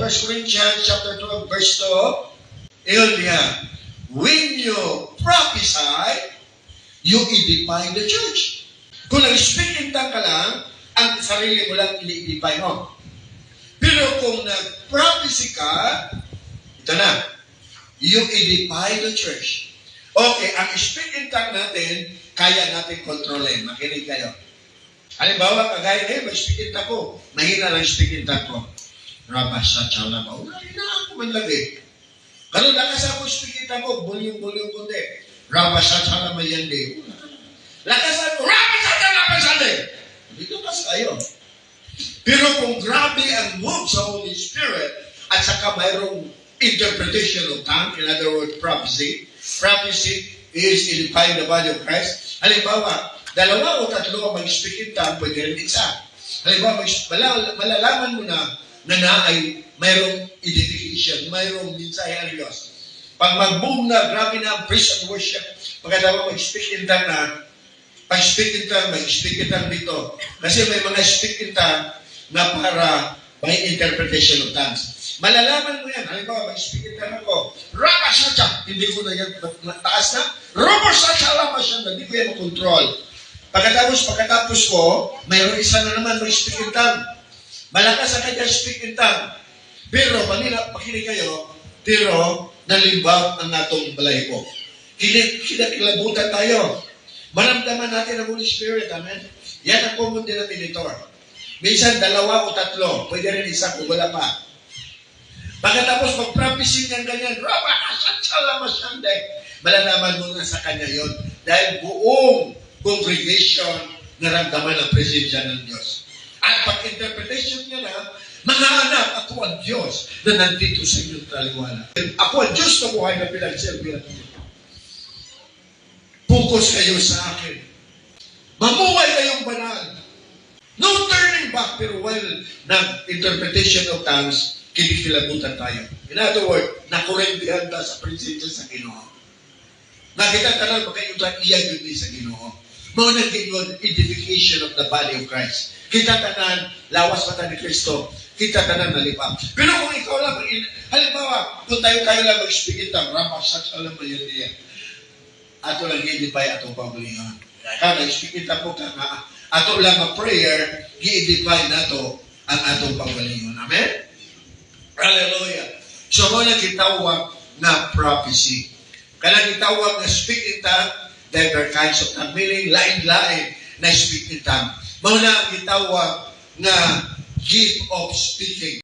1 Corinthians chapter 12, verse 2, iyon niya, when you prophesy, you edify the church. Kung nag-speak in tongue ka lang, ang sarili mo lang i-edify mo. Pero kung nag-prophecy ka, ito na, you edify the church. Okay, ang speak in tongue natin, kaya natin kontrolin. Makinig kayo. Halimbawa, kagaya may speak in tongue ko. Mahina lang speak in tongue ko. Rabasa, chala ba? Wala ako man lagi. Ganun, lakas ako speak in tongue ko. Bulyong kundi. Rabasa, chala ba yan di? Lakas ako, rabasa, chala ba yan di? Dito kas kayo. Pero kung grabe ang move sa Holy Spirit, at saka mayroong interpretation of tongue, in other words, prophecy. Prophecy is edifying the body of Christ. Halimbawa, 2 o 3 ang mag-speak in tongue, pwede rin isa. Halimbawa, malalaman mo na ay mayroong edification, mayroong mensahe ang Diyos. Pag mag-boom na, grabe na ang praise and worship, pagkatawa mag-speak in tongue na, pag-speak in tongue, mag-speak in tongue dito. Kasi may mga speak in tongue na para by interpretation of tongues. Malalaman mo yan. Halimbawa, mag-speak in tongue ako, Rabashacha, hindi ko na yan taas na, Rabashacha, Rabashacha, hindi ko yan makontrol. Pagkatapos ko, mayroon isa na naman mag-speak in tongue. Malakas ang kanya speak in tongue. Pero, makinig kayo, pero, nalimbag ang atong balay ko. Kinakilabutan tayo. Maramdaman natin ang Holy Spirit, amen? Yan ang common denominator. Minsan, 2 o 3, pwede rin isa kung wala pa. Pagkatapos mag-prophecy ng ganyan, malalaman mo na sa kanya yon. Dahil buong congregation naramdaman ang presensya ng Diyos. At pag-interpretation niya na, mga anak, ako ang Diyos na nandito sa inyong taliwala. Ako ang Diyos na buhay na pinagsilbi at focus kayo sa akin. Mamuhay kayong banal. No turning back, pero while nag-interpretation of tongues, kinikilabutan tayo. In other words, nakurentihan ta sa presensya sa Ginoo. Nakita ka na magkayutan iya yun sa Ginoo. Mga nag-ingon, edification of the body of Christ. Kita tanan, lawas mata ni Kristo. Kita tanan nalipap. Pero kung ikaw lang, halimbawa, kung tayo lang mag-speak itang, ramasat alam mo yun niya. Ato lang i-edify atong pabulingan. Kaya nag-speak itang ko ka nga, ato lang prayer, i-edify nato ang atong pabulingan. Amen? Hallelujah. So, mga kitawag na prophecy. Kaya kitawag na speak in tongue, different kinds of tongue, meaning lain-lain na speak in tongue. Mga kitawag na gift of speaking.